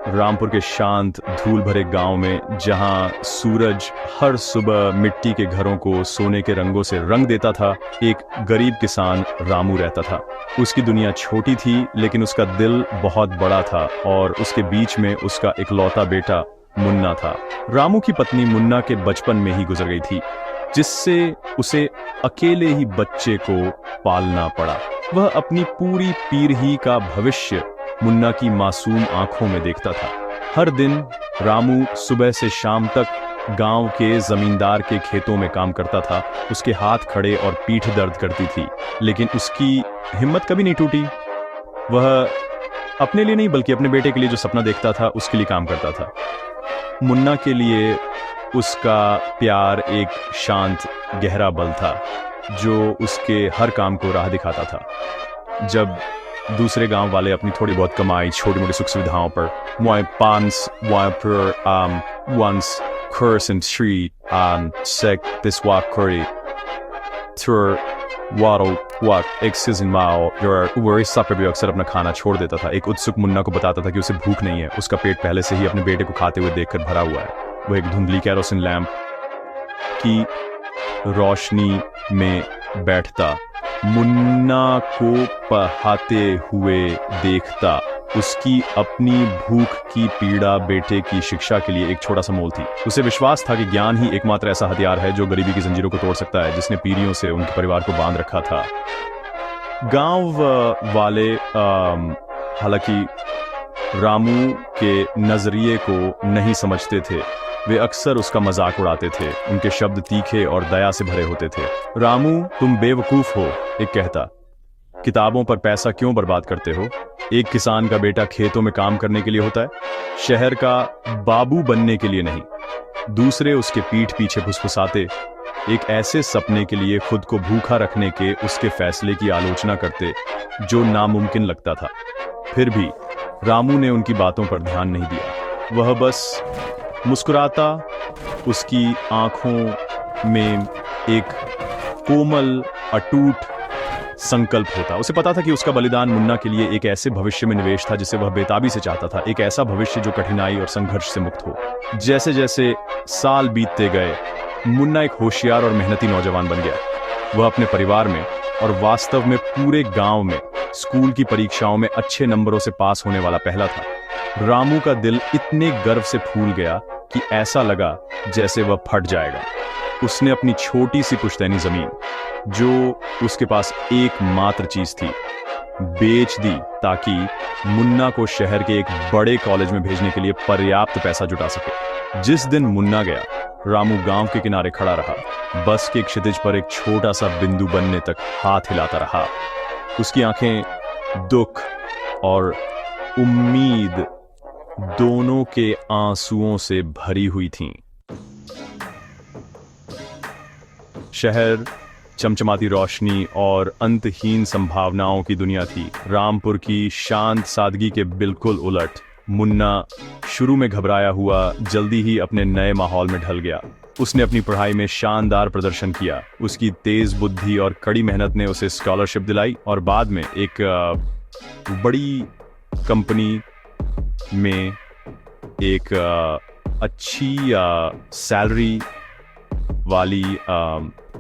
रामपुर के शांत धूल भरे गांव में जहां सूरज हर सुबह मिट्टी के घरों को सोने के रंगों से रंग देता था, एक गरीब किसान रामू रहता था। उसकी दुनिया छोटी थी लेकिन उसका दिल बहुत बड़ा था और उसके बीच में उसका इकलौता बेटा मुन्ना था। रामू की पत्नी मुन्ना के बचपन में ही गुजर गई थी, जिससे उसे अकेले ही बच्चे को पालना पड़ा। वह अपनी पूरी पीढ़ी का भविष्य मुन्ना की मासूम आंखों में देखता था। हर दिन रामू सुबह से शाम तक गांव के जमींदार के खेतों में काम करता था। उसके हाथ खड़े और पीठ दर्द करती थी, लेकिन उसकी हिम्मत कभी नहीं टूटी। वह अपने लिए नहीं बल्कि अपने बेटे के लिए जो सपना देखता था उसके लिए काम करता था। मुन्ना के लिए उसका प्यार एक शांत गहरा बल था जो उसके हर काम को राह दिखाता था। जब दूसरे गांव वाले अपनी थोड़ी बहुत कमाई छोटी मोटी सुख सुविधाओं पर once kursen street sek diswak kuri tur waddle walk excision mao your worry supper भी अक्सर अपना खाना छोड़ देता था। एक उत्सुक मुन्ना को बताता था कि उसे भूख नहीं है। उसका पेट पहले से ही अपने बेटे को खाते हुए देखकर भरा हुआ है। वो एक धुंधली कैरोसिन लैंप की रोशनी में बैठता, मुन्ना को पढ़ाते हुए देखता। उसकी अपनी भूख की पीड़ा बेटे की शिक्षा के लिए एक छोटा सा मोल थी। उसे विश्वास था कि ज्ञान ही एकमात्र ऐसा हथियार है जो गरीबी की जंजीरों को तोड़ सकता है, जिसने पीढ़ियों से उनके परिवार को बांध रखा था। गांव वाले हालांकि रामू के नजरिए को नहीं समझते थे। वे अक्सर उसका मजाक उड़ाते थे। उनके शब्द तीखे और दया से भरे होते थे। रामू, तुम बेवकूफ हो, एक कहता। किताबों पर पैसा क्यों बर्बाद करते हो? एक किसान का बेटा खेतों में काम करने के लिए होता है, शहर का बाबू बनने के लिए नहीं। दूसरे उसके पीठ पीछे फुसफुसाते, एक ऐसे सपने के लिए खुद को भूखा रखने के उसके फैसले की आलोचना करते जो नामुमकिन लगता था। फिर भी रामू ने उनकी बातों पर ध्यान नहीं दिया। वह बस मुस्कुराता। उसकी आंखों में एक कोमल अटूट संकल्प होता। उसे पता था कि उसका बलिदान मुन्ना के लिए एक ऐसे भविष्य में निवेश था जिसे वह बेताबी से चाहता था। एक ऐसा भविष्य जो कठिनाई और संघर्ष से मुक्त हो। जैसे जैसे साल बीतते गए, मुन्ना एक होशियार और मेहनती नौजवान बन गया। वह अपने परिवार में और वास्तव में पूरे गांव में स्कूल की परीक्षाओं में अच्छे नंबरों से पास होने वाला पहला था। रामू का दिल इतने गर्व से फूल गया कि ऐसा लगा जैसे वह फट जाएगा। उसने अपनी छोटी सी पुश्तैनी जमीन, जो उसके पास एकमात्र चीज थी, बेच दी ताकि मुन्ना को शहर के एक बड़े कॉलेज में भेजने के लिए पर्याप्त पैसा जुटा सके। जिस दिन मुन्ना गया, रामू गांव के किनारे खड़ा रहा, बस के क्षितिज पर एक छोटा सा बिंदु बनने तक हाथ हिलाता रहा। उसकी आंखें दुख और उम्मीद दोनों के आंसुओं से भरी हुई थीं। शहर चमचमाती रोशनी और अंतहीन संभावनाओं की दुनिया थी। रामपुर की शांत सादगी के बिल्कुल उलट, मुन्ना शुरू में घबराया हुआ जल्दी ही अपने नए माहौल में ढल गया। उसने अपनी पढ़ाई में शानदार प्रदर्शन किया। उसकी तेज बुद्धि और कड़ी मेहनत ने उसे स्कॉलरशिप दिलाई और बाद में एक बड़ी कंपनी में एक अच्छी सैलरी वाली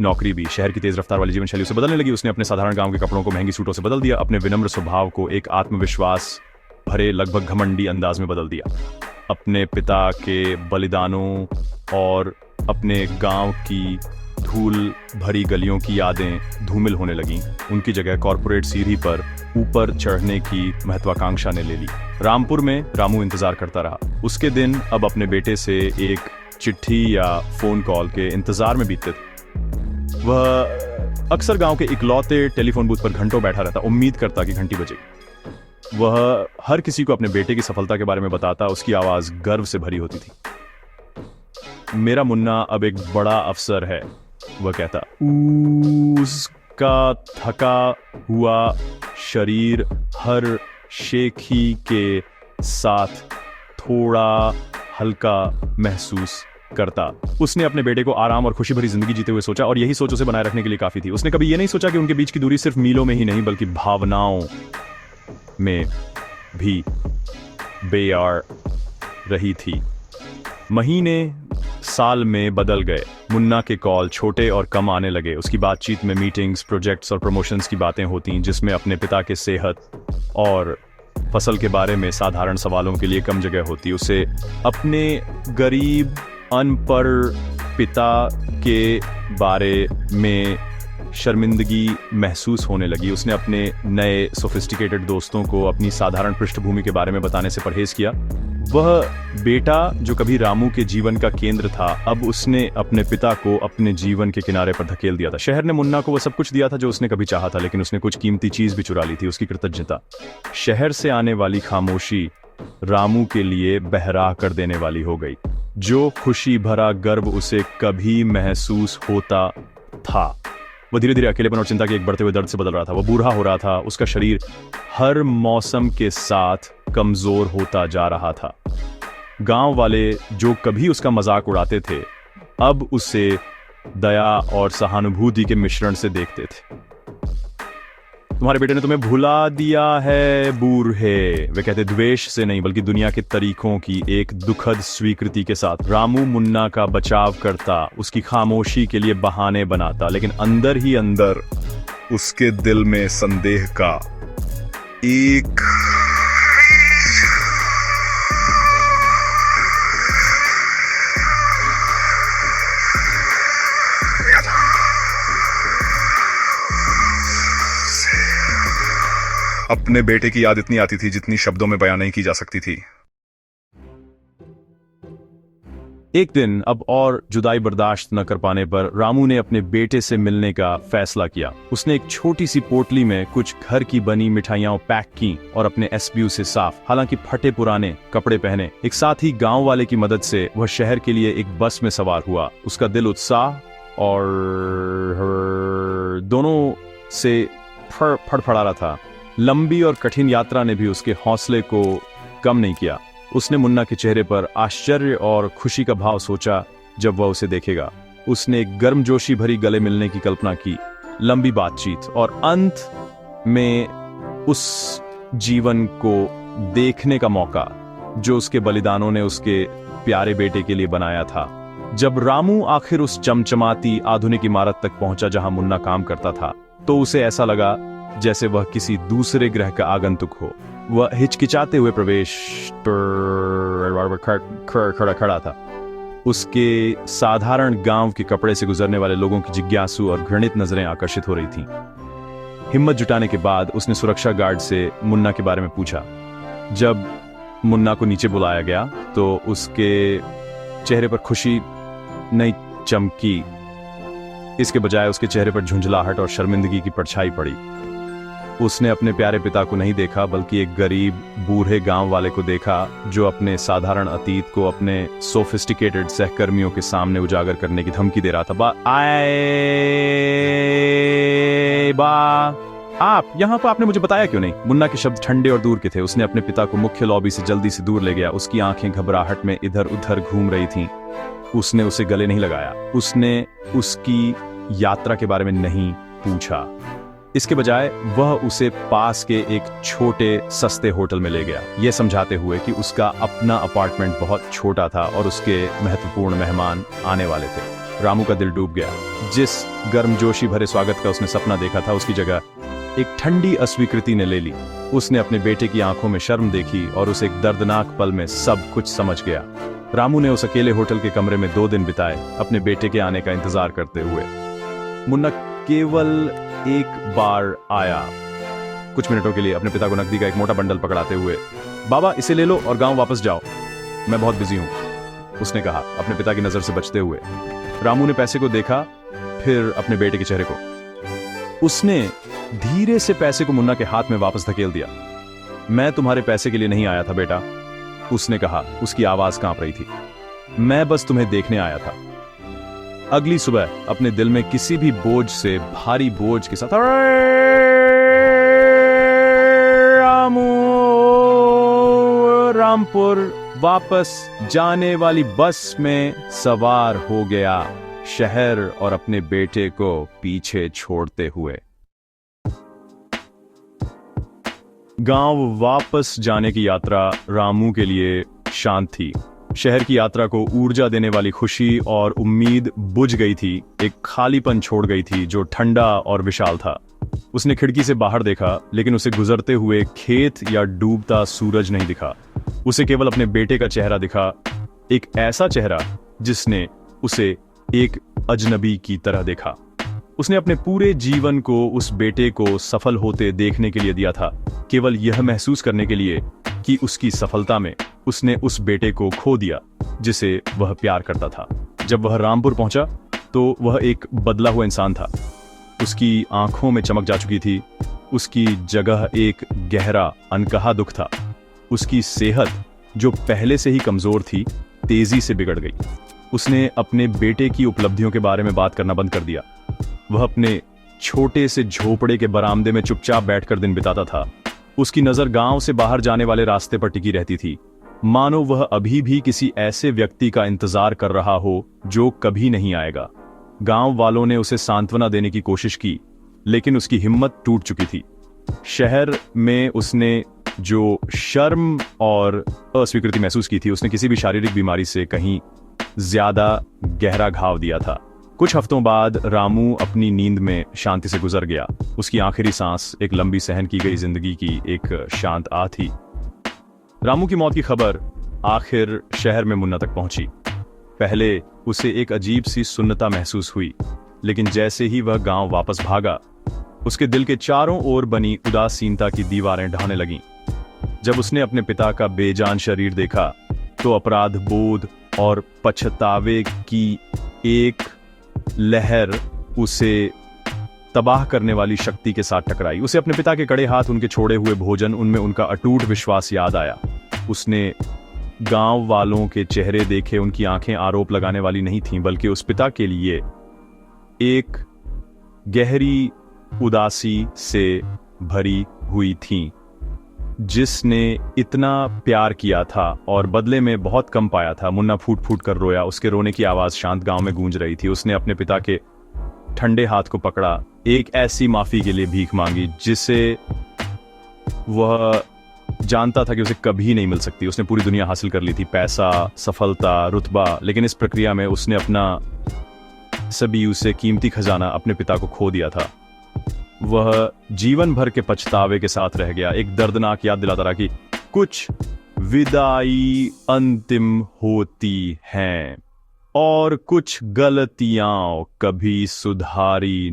नौकरी भी। शहर की तेज रफ्तार वाली जीवन शैली उसे बदलने लगी। उसने अपने साधारण गांव के कपड़ों को महंगी सूटों से बदल दिया, अपने विनम्र स्वभाव को एक आत्मविश्वास भरे लगभग घमंडी अंदाज में बदल दिया। अपने पिता के बलिदानों और अपने गांव की धूल भरी गलियों की यादें धूमिल होने लगीं। उनकी जगह कॉर्पोरेट सीढ़ी पर ऊपर चढ़ने की महत्वाकांक्षा ने ले ली। रामपुर में रामू इंतजार करता रहा। उसके दिन अब अपने बेटे से एक चिट्ठी या फोन कॉल के इंतजार में बीतते थे। वह अक्सर गांव के इकलौते टेलीफोन बूथ पर घंटों बैठा रहता, उम्मीद करता कि घंटी बजेगी। वह हर किसी को अपने बेटे की सफलता के बारे में बताता। उसकी आवाज गर्व से भरी होती थी। मेरा मुन्ना अब एक बड़ा अफसर है, वह कहता। उसका थका हुआ शरीर हर शेखी के साथ थोड़ा हल्का महसूस करता। उसने अपने बेटे को आराम और खुशी भरी जिंदगी जीते हुए सोचा और यही सोच उसे बनाए रखने के लिए काफी थी। उसने कभी यह नहीं सोचा कि उनके बीच की दूरी सिर्फ मीलों में ही नहीं बल्कि भावनाओं में भी बेयार रही थी। महीने साल में बदल गए। मुन्ना के कॉल छोटे और कम आने लगे। उसकी बातचीत में मीटिंग्स, प्रोजेक्ट्स और प्रमोशंस की बातें होती, जिसमें अपने पिता के सेहत और फसल के बारे में साधारण सवालों के लिए कम जगह होती। उसे अपने गरीब अनपढ़ पिता के बारे में शर्मिंदगी महसूस होने लगी। उसने अपने नए सोफिस्टिकेटेड दोस्तों को अपनी साधारण पृष्ठभूमि के बारे में बताने से परहेज किया। वह बेटा जो कभी रामू के जीवन का केंद्र था, अब उसने अपने पिता को अपने जीवन के किनारे पर धकेल दिया था। शहर ने मुन्ना को वह सब कुछ दिया था जो उसने कभी चाहा था, लेकिन उसने कुछ कीमती चीज भी चुरा ली थी, उसकी कृतज्ञता। शहर से आने वाली खामोशी रामू के लिए बहरा कर देने वाली हो गई। जो खुशी भरा गर्व उसे कभी महसूस होता था, वह धीरे धीरे अकेलेपन और चिंता के एक बढ़ते हुए दर्द से बदल रहा था। वह बूढ़ा हो रहा था, उसका शरीर हर मौसम के साथ कमजोर होता जा रहा था। गांव वाले जो कभी उसका मजाक उड़ाते थे, अब उसे दया और सहानुभूति के मिश्रण से देखते थे। तुम्हारे बेटे ने तुम्हें भुला दिया है बूढ़े, वे कहते, द्वेष से नहीं बल्कि दुनिया के तरीकों की एक दुखद स्वीकृति के साथ। रामू मुन्ना का बचाव करता, उसकी खामोशी के लिए बहाने बनाता, लेकिन अंदर ही अंदर उसके दिल में संदेह का एक अपने बेटे की याद इतनी आती थी जितनी शब्दों में बयान नहीं की जा सकती थी। एक दिन अब और जुदाई बर्दाश्त न कर पाने पर रामू ने अपने बेटे से मिलने का फैसला किया। उसने एक छोटी सी पोटली में कुछ घर की बनी मिठाइयां पैक की और अपने एसबीयू से साफ, हालांकि फटे पुराने कपड़े पहने। एक साथ ही गांव वाले की मदद से वह शहर के लिए एक बस में सवार हुआ। उसका दिल उत्साह और दोनों से फड़फड़ा रहा था। लंबी और कठिन यात्रा ने भी उसके हौसले को कम नहीं किया। उसने मुन्ना के चेहरे पर आश्चर्य और खुशी का भाव सोचा जब वह उसे देखेगा। उसने एक गर्मजोशी भरी गले मिलने की कल्पना की, लंबी बातचीत और अंत में उस जीवन को देखने का मौका जो उसके बलिदानों ने उसके प्यारे बेटे के लिए बनाया था। जब रामू आखिर उस चमचमाती आधुनिक इमारत तक पहुंचा जहां मुन्ना काम करता था, तो उसे ऐसा लगा जैसे वह किसी दूसरे ग्रह का आगंतुक हो। वह हिचकिचाते हुए प्रवेश पर खड़ा था। उसके साधारण गांव के कपड़े से गुजरने वाले लोगों की जिज्ञासु और घृणित नजरें आकर्षित हो रही थीं। हिम्मत जुटाने के बाद उसने सुरक्षा गार्ड से मुन्ना के बारे में पूछा। जब मुन्ना को नीचे बुलाया गया तो उसके चेहरे पर खुशी नहीं चमकी, इसके बजाय उसके चेहरे पर झुंझलाहट और शर्मिंदगी की परछाई पड़ी। उसने अपने प्यारे पिता को नहीं देखा बल्कि एक गरीब बूढ़े गांव वाले को देखा जो अपने साधारण अतीत को अपने सोफिस्टिकेटेड सहकर्मियों के सामने उजागर करने की धमकी दे रहा था। आप यहाँ पर, आपने मुझे बताया क्यों नहीं? मुन्ना के शब्द ठंडे और दूर के थे। उसने अपने पिता को मुख्य लॉबी से जल्दी से दूर ले गया। उसकी आंखें घबराहट में इधर उधर घूम रही थीं। उसने उसे गले नहीं लगाया। उसने उसकी यात्रा के बारे में नहीं पूछा। इसके बजाय वह उसे पास के एक छोटे सस्ते होटल में ले गया, यह समझाते हुए कि उसका अपना अपार्टमेंट बहुत छोटा था और उसके महत्वपूर्ण मेहमान आने वाले थे। रामू का दिल डूब गया। जिस गर्मजोशी भरे स्वागत का उसने सपना देखा था, उसकी जगह एक ठंडी अस्वीकृति ने ले ली। उसने अपने बेटे की आंखों में शर्म देखी और उस एक दर्दनाक पल में सब कुछ समझ गया। रामू ने उस अकेले होटल के कमरे में 2 दिन बिताए, अपने बेटे के आने का इंतजार करते हुए। मुन्ना केवल एक बार आया, कुछ मिनटों के लिए, अपने पिता को नकदी का एक मोटा बंडल पकड़ाते हुए। बाबा, इसे ले लो और गांव वापस जाओ, मैं बहुत बिजी हूं, उसने कहा अपने पिता की नजर से बचते हुए। रामू ने पैसे को देखा, फिर अपने बेटे के चेहरे को। उसने धीरे से पैसे को मुन्ना के हाथ में वापस धकेल दिया। मैं तुम्हारे पैसे के लिए नहीं आया था बेटा, उसने कहा, उसकी आवाज कांप रही थी। मैं बस तुम्हें देखने आया था। अगली सुबह अपने दिल में किसी भी बोझ से भारी बोझ के साथ रामपुर वापस जाने वाली बस में सवार हो गया, शहर और अपने बेटे को पीछे छोड़ते हुए। गांव वापस जाने की यात्रा रामू के लिए शांत थी। शहर की यात्रा को ऊर्जा देने वाली खुशी और उम्मीद बुझ गई थी। एक खालीपन छोड़ गई थी जो ठंडा और विशाल था। उसने खिड़की से बाहर देखा, लेकिन उसे गुजरते हुए खेत या डूबता सूरज नहीं दिखा। उसे केवल अपने बेटे का चेहरा दिखा, एक ऐसा चेहरा जिसने उसे एक अजनबी की तरह देखा। उसने अपने पूरे जीवन को उस बेटे को सफल होते देखने के लिए दिया था, केवल यह महसूस करने के लिए कि उसकी सफलता में उसने उस बेटे को खो दिया जिसे वह प्यार करता था। जब वह रामपुर पहुंचा तो वह एक बदला हुआ इंसान था। उसकी आंखों में चमक जा चुकी थी। उसकी जगह एक गहरा अनकहा दुख था। उसकी सेहत, जो पहले से ही कमजोर थी, तेजी से बिगड़ गई। उसने अपने बेटे की उपलब्धियों के बारे में बात करना बंद कर दिया। वह अपने छोटे से झोपड़े के बरामदे में चुपचाप बैठकर दिन बिताता था। उसकी नजर गांव से बाहर जाने वाले रास्ते पर टिकी रहती थी, मानो वह अभी भी किसी ऐसे व्यक्ति का इंतजार कर रहा हो जो कभी नहीं आएगा। गांव वालों ने उसे सांत्वना देने की कोशिश की, लेकिन उसकी हिम्मत टूट चुकी थी। शहर में उसने जो शर्म और अस्वीकृति महसूस की थी, उसने किसी भी शारीरिक बीमारी से कहीं ज्यादा गहरा घाव दिया था। कुछ हफ्तों बाद रामू अपनी नींद में शांति से गुजर गया। उसकी आखिरी सांस एक लंबी सहन की गई जिंदगी की एक शांत आ थी। रामू की मौत की खबर आखिर शहर में मुन्ना तक पहुंची। पहले उसे एक अजीब सी सुन्नता महसूस हुई, लेकिन जैसे ही वह गांव वापस भागा, उसके दिल के चारों ओर बनी उदासीनता की दीवारें ढहने लगीं। जब उसने अपने पिता का बेजान शरीर देखा तो अपराध बोध और पछतावे की एक लहर उसे तबाह करने वाली शक्ति के साथ टकराई। उसे अपने पिता के कड़े हाथ, उनके छोड़े हुए भोजन, उनमें उनका अटूट विश्वास याद आया। उसने गांव वालों के चेहरे देखे। उनकी आंखें आरोप लगाने वाली नहीं थीं, बल्कि उस पिता के लिए एक गहरी उदासी से भरी हुई थीं, जिसने इतना प्यार किया था और बदले में बहुत कम पाया था। मुन्ना फूट फूट कर रोया। उसके रोने की आवाज शांत गांव में गूंज रही थी। उसने अपने पिता के ठंडे हाथ को पकड़ा, एक ऐसी माफी के लिए भीख मांगी जिसे वह जानता था कि उसे कभी नहीं मिल सकती। उसने पूरी दुनिया हासिल कर ली थी, पैसा, सफलता, रुतबा, लेकिन इस प्रक्रिया में उसने अपना सभी उसे कीमती खजाना, अपने पिता को खो दिया था। वह जीवन भर के पछतावे के साथ रह गया, एक दर्दनाक याद दिलाता रहा कि कुछ विदाई अंतिम होती हैं और कुछ गलतियां कभी सुधारी